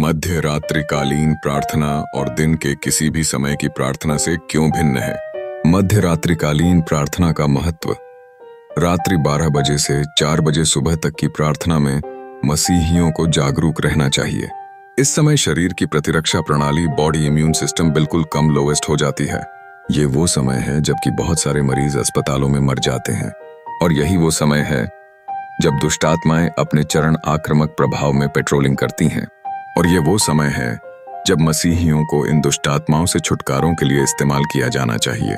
मध्य रात्रिकालीन प्रार्थना और दिन के किसी भी समय की प्रार्थना से क्यों भिन्न है? मध्य रात्रिकालीन प्रार्थना का महत्व। रात्रि 12 बजे से 4 बजे सुबह तक की प्रार्थना में मसीहियों को जागरूक रहना चाहिए। इस समय शरीर की प्रतिरक्षा प्रणाली बॉडी इम्यून सिस्टम बिल्कुल कम लोवेस्ट हो जाती है। ये वो समय है जबकि बहुत सारे मरीज अस्पतालों में मर जाते हैं, और यही वो समय है जब दुष्ट आत्माएं अपने चरण आक्रामक प्रभाव में पेट्रोलिंग करती हैं। और ये वो समय है जब मसीहियों को इन दुष्ट आत्माओं से छुटकारों के लिए इस्तेमाल किया जाना चाहिए।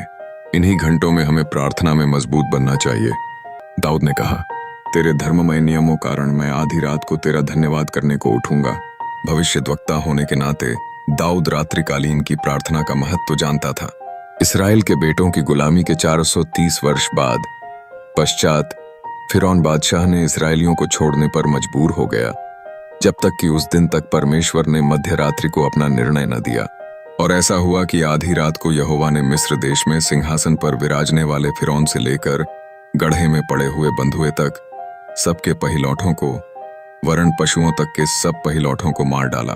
इन्हीं घंटों में हमें प्रार्थना में मजबूत बनना चाहिए। दाऊद ने कहा, तेरे धर्ममय नियमों कारण मैं आधी रात को तेरा धन्यवाद करने को उठूंगा। भविष्यद्वक्ता होने के नाते दाऊद रात्रिकालीन की प्रार्थना का महत्व जानता था। इसराइल के बेटों की गुलामी के 430 वर्ष पश्चात फिरौन बादशाह ने इसराइलियों को छोड़ने पर मजबूर हो गया, जब तक कि उस दिन तक परमेश्वर ने मध्य रात्रि को अपना निर्णय न दिया। और ऐसा हुआ कि आधी रात को यहोवा ने मिस्र देश में सिंहासन पर विराजने वाले फिरौन से लेकर गड्ढे में पड़े हुए बंधुए तक सबके पहिलौठों को, वरन पशुओं तक के सब पहिलौठों को मार डाला।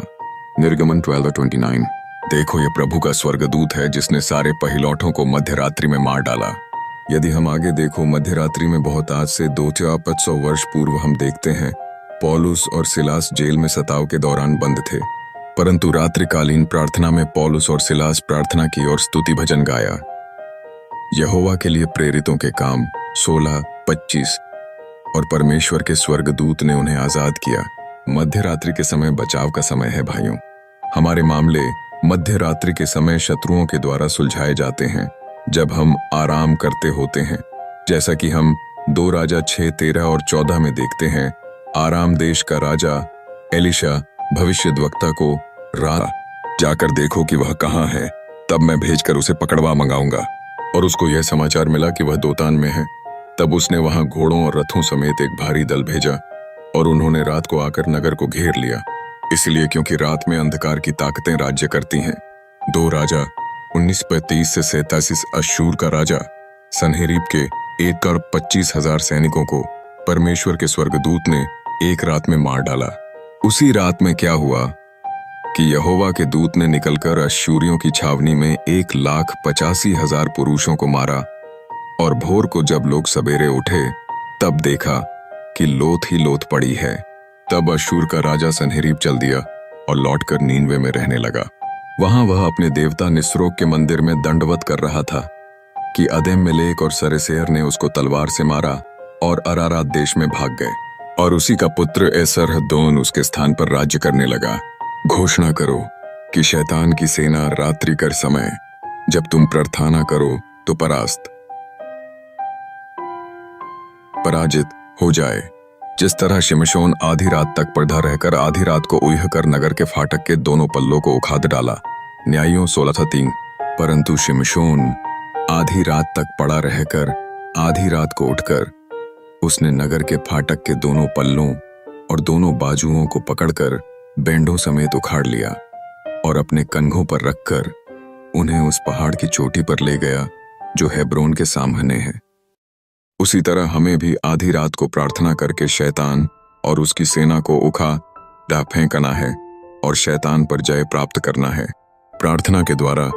निर्गमन 12:29। देखो, ये प्रभु का स्वर्गदूत है जिसने सारे पहिलौठों को मध्य रात्रि में मार डाला। यदि हम आगे देखो, मध्य रात्रि में बहुत आज से 200-500 वर्ष पूर्व हम देखते हैं पौलुस और सिलास जेल में सताव के दौरान बंद थे, परंतु रात्रिकालीन प्रार्थना में पौलुस और सिलास प्रार्थना की और स्तुति भजन गाया। यहोवा के लिए प्रेरितों के काम 16:25। और परमेश्वर के स्वर्गदूत ने उन्हें आजाद किया। मध्य रात्रि के समय बचाव का समय है भाइयों। हमारे मामले मध्य रात्रि के समय शत्रुओं के द्वारा सुलझाए जाते हैं जब हम आराम करते होते हैं, जैसा कि हम 2 राजा 6:13 और 14 में देखते हैं। आराम देश का राजा एलिशा भविष्यद्वक्ता को जाकर देखो कि वह कहाँ है, तब मैं भेजकर उसे पकड़वा मंगाऊंगा। और उसको यह समाचार मिला कि वह दोतान में है। तब उसने वहां घोड़ों और रथों समेत एक भारी दल भेजा, और उन्होंने रात को आकर नगर को घेर लिया, इसलिए क्योंकि रात में अंधकार की ताकतें राज्य करती हैं। 2 राजा 19:33 से 37। अश्शूर का राजा सन्हेरीब के 1,25,000 सैनिकों को परमेश्वर के स्वर्गदूत ने एक रात में मार डाला। उसी रात में क्या हुआ कि यहोवा के दूत ने निकलकर अश्शूरियों की छावनी में 1,85,000 पुरुषों को मारा। और भोर को जब लोग सवेरे उठे तब देखा कि लोथ ही लोथ पड़ी है। तब अश्शूर का राजा सन्हेरीब चल दिया और लौटकर नीनवे में रहने लगा। वहां वह अपने देवता निस्रोक के मंदिर में दंडवत कर रहा था कि अदेम-मेलेक और सरेसेर ने उसको तलवार से मारा और अरारात देश में भाग गए। और उसी का पुत्र एसरहद्दोन उसके स्थान पर राज्य करने लगा। घोषणा करो कि शैतान की सेना रात्रि कर समय जब तुम प्रार्थना करो तो पराजित हो जाए। जिस तरह शिमशोन आधी रात तक पड़ा रहकर आधी रात को उइह कर नगर के फाटक के दोनों पल्लों को उखाड़ डाला। न्यायों 16:3। परंतु शिमशोन आधी रात तक पड़ा रहकर आधी रात को उठकर उसने नगर के फाटक के दोनों पल्लों और दोनों बाजुओं को पकड़कर बेंडों समेत उखाड़ लिया और अपने कंधों पर रखकर उन्हें उस पहाड़ की चोटी पर ले गया जो हेब्रोन के सामने है। उसी तरह हमें भी आधी रात को प्रार्थना करके शैतान और उसकी सेना को उखाड़ फेंकना है और शैतान पर जय प्राप्त करना है। प्रार्थना के द्वारा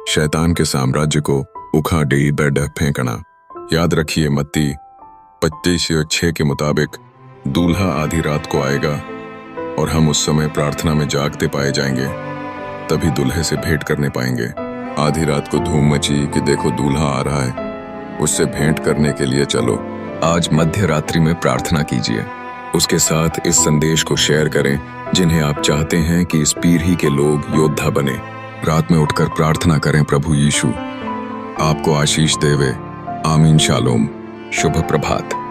शैतान के साम्राज्य को उखाड़ फेंकना। याद रखिए, मत्ती 25:6 के मुताबिक दूल्हा आधी रात को आएगा और हम उस समय प्रार्थना में जागते पाए जाएंगे, तभी दूल्हे से भेंट करने पाएंगे। आधी रात को धूम मची कि देखो दूल्हा आ रहा है, उससे भेंट करने के लिए चलो। आज मध्य रात्रि में प्रार्थना कीजिए। उसके साथ इस संदेश को शेयर करें जिन्हें आप चाहते हैं कि इस पीढ़ी के लोग योद्धा बने। रात में उठकर प्रार्थना करें, प्रभु यीशु आपको आशीष देवे। आमीन। शालोम। शुभ प्रभात।